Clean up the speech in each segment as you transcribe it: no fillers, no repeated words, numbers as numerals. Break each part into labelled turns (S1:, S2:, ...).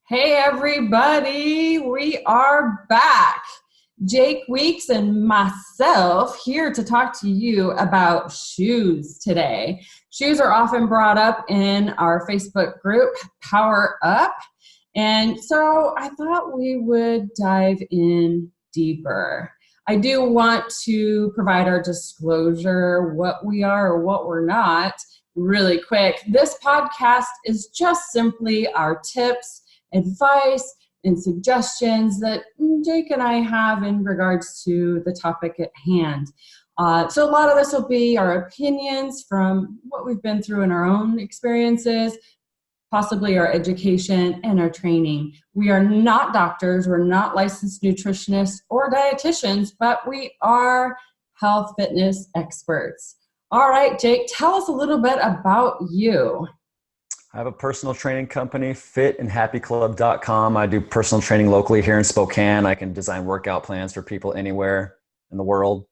S1: Hey everybody, we are back. Jake Weeks and myself here to talk to you about shoes today. Shoes are often brought up in our Facebook group, Power Up. And so I thought we would dive in deeper. I do want to provide our disclosure, what we are or what we're not, really quick. This podcast is just simply our tips, advice, and suggestions that Jake and I have in regards to the topic at hand. So a lot of this will be our opinions from what we've been through in our own experiences, possibly our education and our training. We are not doctors, we're not licensed nutritionists or dietitians, but we are health fitness experts. All right, Jake, tell us a little bit about you.
S2: I have a personal training company, fitandhappyclub.com. I do personal training locally here in Spokane. I can design workout plans for people anywhere in the world.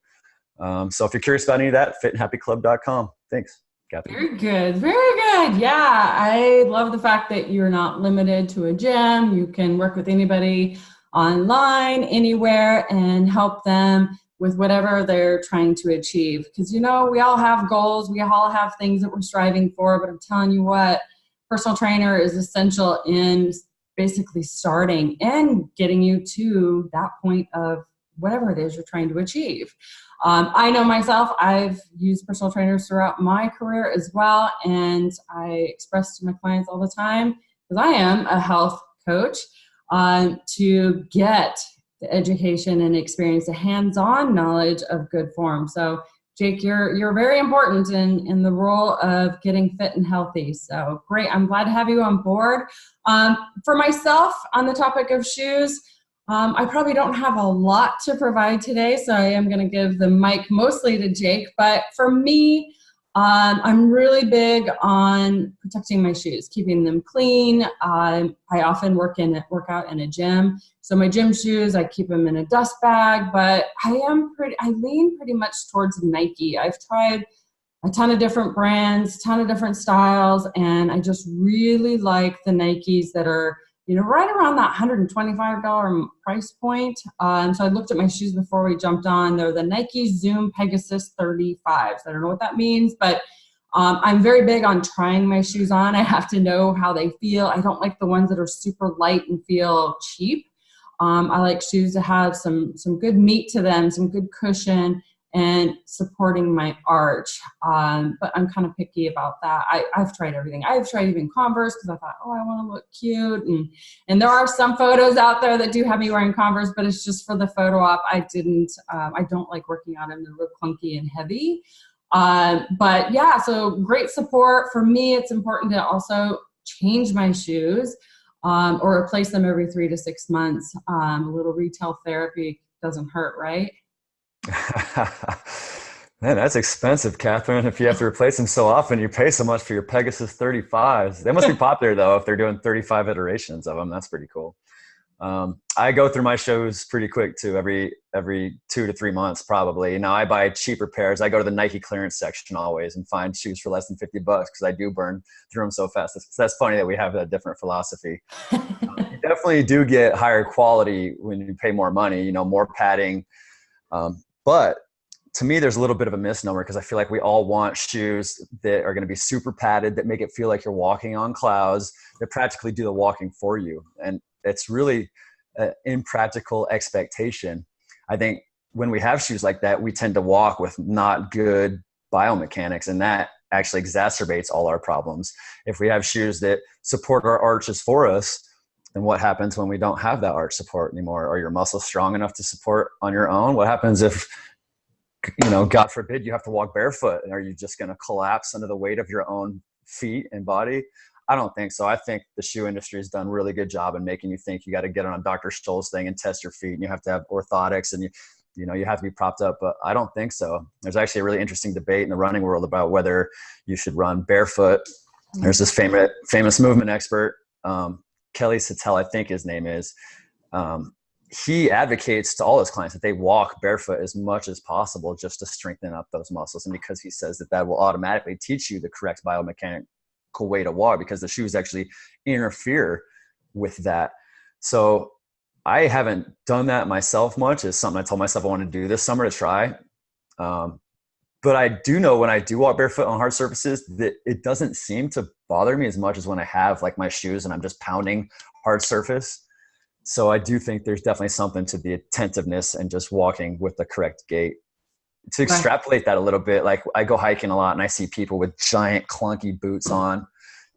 S2: So if you're curious about any of that, fitandhappyclub.com. Thanks, Katherine.
S1: Very good. Very good. Yeah, I love the fact that you're not limited to a gym. You can work with anybody online, anywhere, and help them with whatever they're trying to achieve. Because, you know, we all have goals. We all have things that we're striving for. But I'm telling you what, personal trainer is essential in basically starting and getting you to that point of whatever it is you're trying to achieve. I know myself, I've used personal trainers throughout my career as well, and I express to my clients all the time, because I am a health coach, to get the education and experience, the hands-on knowledge of good form. So Jake, you're very important in the role of getting fit and healthy. So great. I'm glad to have you on board. For myself, on the topic of shoes, I probably don't have a lot to provide today, so I am going to give the mic mostly to Jake. But for me, I'm really big on protecting my shoes, keeping them clean. I often work out in a gym. So my gym shoes, I keep them in a dust bag, but I lean pretty much towards Nike. I've tried a ton of different brands, ton of different styles, and I just really like the Nikes that are, you know, right around that $125 price point. So I looked at my shoes before we jumped on. They're the Nike Zoom Pegasus 35s. I don't know what that means, but I'm very big on trying my shoes on. I have to know how they feel. I don't like the ones that are super light and feel cheap. I like shoes to have some good meat to them, some good cushion, and supporting my arch. But I'm kind of picky about that. I've tried everything. I've tried even Converse because I thought, oh, I want to look cute. And there are some photos out there that do have me wearing Converse, but it's just for the photo op. I don't like working out in. They're real clunky and heavy. But yeah, so great support. For me, it's important to also change my shoes or replace them every 3 to 6 months. A little retail therapy doesn't hurt, right?
S2: Man, that's expensive, Katherine. If you have to replace them so often, you pay so much for your Pegasus 35s. They must be popular, though, if they're doing 35 iterations of them. That's pretty cool. I go through my shoes pretty quick, too, every 2 to 3 months, probably. Now, I buy cheaper pairs. I go to the Nike clearance section always and find shoes for less than $50 because I do burn through them so fast. That's funny that we have a different philosophy. You definitely do get higher quality when you pay more money, you know, more padding. But to me, there's a little bit of a misnomer because I feel like we all want shoes that are going to be super padded, that make it feel like you're walking on clouds, that practically do the walking for you. And it's really an impractical expectation. I think when we have shoes like that, we tend to walk with not good biomechanics, and that actually exacerbates all our problems. If we have shoes that support our arches for us, then what happens when we don't have that arch support anymore? Are your muscles strong enough to support on your own? What happens if, you know, God forbid, you have to walk barefoot? And are you just going to collapse under the weight of your own feet and body? I don't think so. I think the shoe industry has done a really good job in making you think you got to get on a Dr. Scholl's thing and test your feet, and you have to have orthotics, and you have to be propped up. But I don't think so. There's actually a really interesting debate in the running world about whether you should run barefoot. There's this famous movement expert, Kelly Sattel, I think his name is. He advocates to all his clients that they walk barefoot as much as possible just to strengthen up those muscles. And because he says that will automatically teach you the correct biomechanical way to walk, because the shoes actually interfere with that. So I haven't done that myself much. It's something I told myself I want to do this summer to try. But I do know when I do walk barefoot on hard surfaces that it doesn't seem to bother me as much as when I have like my shoes and I'm just pounding hard surface. So I do think there's definitely something to the attentiveness and just walking with the correct gait. To extrapolate that a little bit, like I go hiking a lot and I see people with giant clunky boots on,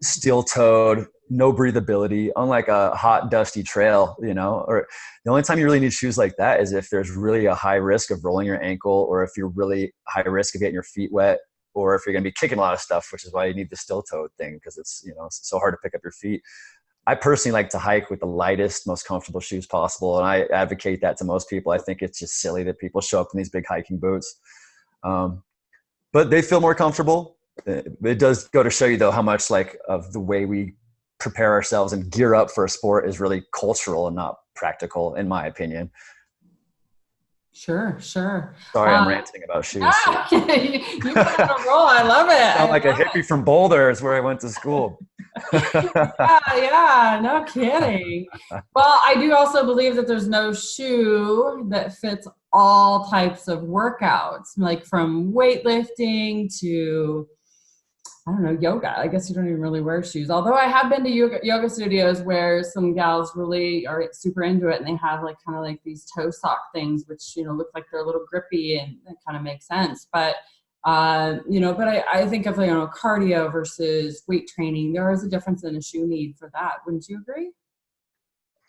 S2: steel toed, no breathability, unlike a hot, dusty trail, you know, or the only time you really need shoes like that is if there's really a high risk of rolling your ankle, or if you're really high risk of getting your feet wet, or if you're going to be kicking a lot of stuff, which is why you need the steel toed thing, because it's, you know, it's so hard to pick up your feet. I personally like to hike with the lightest, most comfortable shoes possible. And I advocate that to most people. I think it's just silly that people show up in these big hiking boots. But they feel more comfortable. It does go to show you though, how much like of the way we prepare ourselves and gear up for a sport is really cultural and not practical, in my opinion.
S1: Sure.
S2: Sorry, I'm ranting about shoes.
S1: You put on a roll. I love it.
S2: I sound like a hippie from Boulder is where I went to school.
S1: Yeah, no kidding. Well, I do also believe that there's no shoe that fits all types of workouts, like from weightlifting to, I don't know, yoga. I guess you don't even really wear shoes. Although I have been to yoga studios where some gals really are super into it, and they have like kind of like these toe sock things, which, you know, look like they're a little grippy, and that kind of makes sense. But you know, but I think of, you know, cardio versus weight training. There is a difference in a shoe need for that. Wouldn't you agree?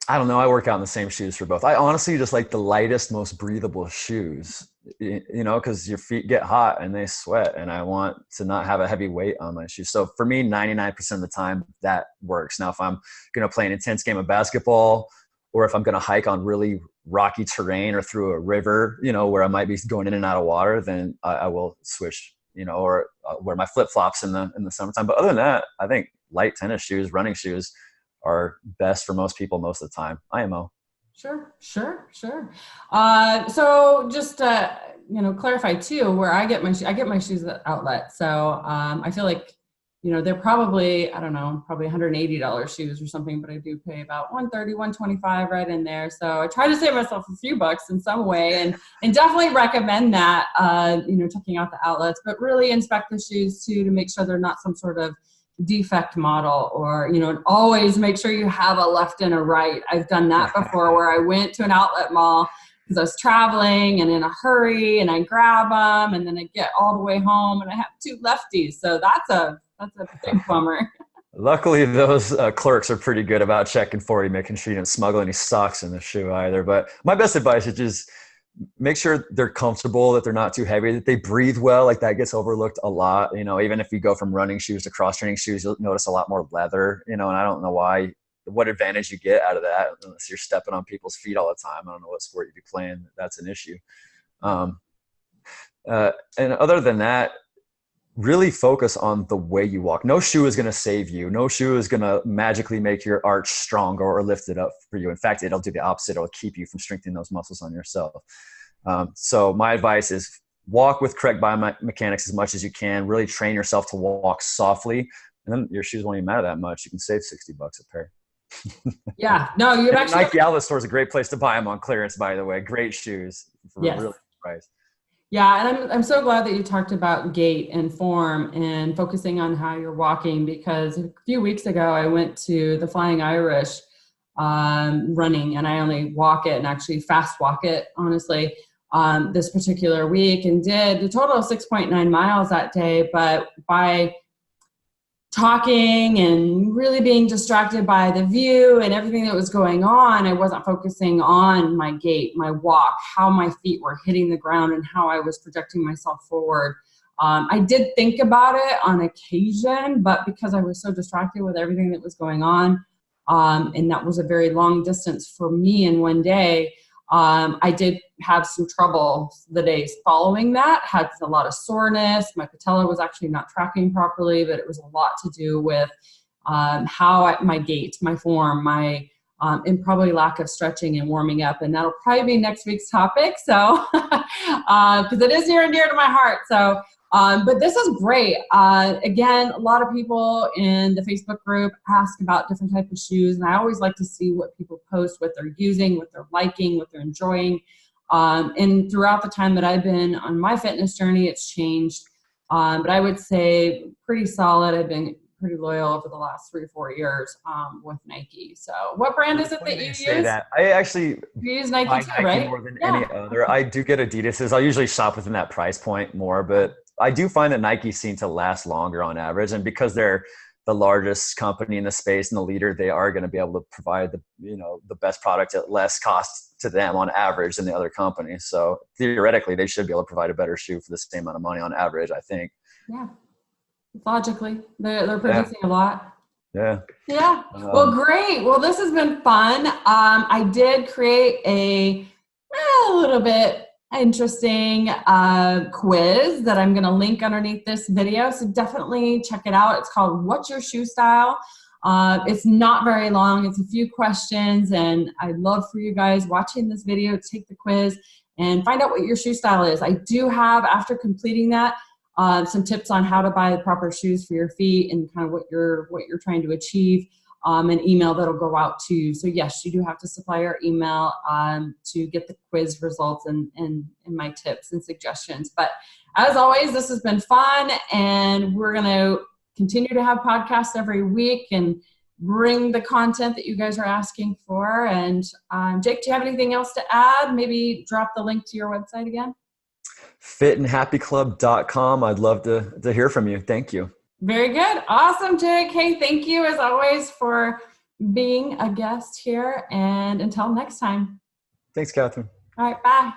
S2: I don't know. I work out in the same shoes for both. I honestly just like the lightest, most breathable shoes, you know, because your feet get hot and they sweat, and I want to not have a heavy weight on my shoes. So for me, 99% of the time that works. Now, if I'm going to play an intense game of basketball, or if I'm going to hike on really rocky terrain or through a river, you know, where I might be going in and out of water, then I will switch, you know, or wear my flip flops in the summertime. But other than that, I think light tennis shoes, running shoes are best for most people most of the time. IMO.
S1: Sure. So just you know, clarify too, where I get my shoes at Outlet. So I feel like, you know, they're probably, I don't know, probably $180 shoes or something, but I do pay about $130, $125 right in there. So I try to save myself a few bucks in some way, and definitely recommend that, you know, checking out the outlets, but really inspect the shoes too, to make sure they're not some sort of defect model, or, you know, and always make sure you have a left and a right. I've done that before, where I went to an outlet mall because I was traveling and in a hurry, and I grab them, and then I get all the way home and I have two lefties. So that's a big bummer.
S2: Luckily, those clerks are pretty good about checking for you, making sure you don't smuggle any socks in the shoe either. But my best advice is just make sure they're comfortable, that they're not too heavy, that they breathe well. Like that gets overlooked a lot. You know, even if you go from running shoes to cross training shoes, you'll notice a lot more leather, you know, and I don't know what advantage you get out of that unless you're stepping on people's feet all the time. I don't know what sport you'd be playing. That's an issue. And other than that, really focus on the way you walk. No shoe is going to save you. No shoe is going to magically make your arch stronger or lift it up for you. In fact, it'll do the opposite. It'll keep you from strengthening those muscles on yourself. So my advice is walk with correct biomechanics as much as you can. Really train yourself to walk softly, and then your shoes won't even matter that much. You can save $60 a pair.
S1: Yeah, no, you'd actually.
S2: Nike Outlet Store is a great place to buy them on clearance, by the way. Great shoes for a really good price.
S1: Yeah, and I'm so glad that you talked about gait and form and focusing on how you're walking, because a few weeks ago I went to the Flying Irish running, and I only walk it and actually fast walk it, honestly, this particular week, and did a total of 6.9 miles that day. But by talking and really being distracted by the view and everything that was going on, I wasn't focusing on my gait, my walk, how my feet were hitting the ground, and how I was projecting myself forward. I did think about it on occasion, but because I was so distracted with everything that was going on, and that was a very long distance for me in one day, I did have some trouble the days following that, had a lot of soreness. My patella was actually not tracking properly, but it was a lot to do with my gait, my form, my and probably lack of stretching and warming up. And that'll probably be next week's topic. So, because it is near and dear to my heart. So, but this is great. Again, a lot of people in the Facebook group ask about different types of shoes. And I always like to see what people post, what they're using, what they're liking, what they're enjoying. And throughout the time that I've been on my fitness journey, it's changed. But I would say pretty solid. I've been pretty loyal over the last 3 or 4 years with Nike. So what brand is it that you use?
S2: That. I actually
S1: you use Nike too,
S2: Nike
S1: right?
S2: more than any other. I do get Adidas's. I'll usually shop within that price point more, but I do find that Nike seem to last longer on average. And because they're the largest company in the space and the leader, they are going to be able to provide the best product at less cost to them on average than the other companies. So theoretically, they should be able to provide a better shoe for the same amount of money on average, I think.
S1: Yeah. Logically, they're producing a lot.
S2: Yeah.
S1: Yeah. Well, great. Well, this has been fun. I did create a little bit interesting quiz that I'm going to link underneath this video. So definitely check it out. It's called What's Your Shoe Style? It's not very long. It's a few questions, and I'd love for you guys watching this video to take the quiz and find out what your shoe style is. I do have, after completing that, some tips on how to buy the proper shoes for your feet and kind of what you're trying to achieve, an email that'll go out to you. So yes, you do have to supply your email to get the quiz results and my tips and suggestions. But as always, this has been fun, and we're going to continue to have podcasts every week and bring the content that you guys are asking for. And Jake, do you have anything else to add? Maybe drop the link to your website again.
S2: fitandhappyclub.com. I'd love to hear from you. Thank you.
S1: Very good. Awesome, Jake. Hey, thank you as always for being a guest here. And until next time.
S2: Thanks, Katherine.
S1: All right. Bye.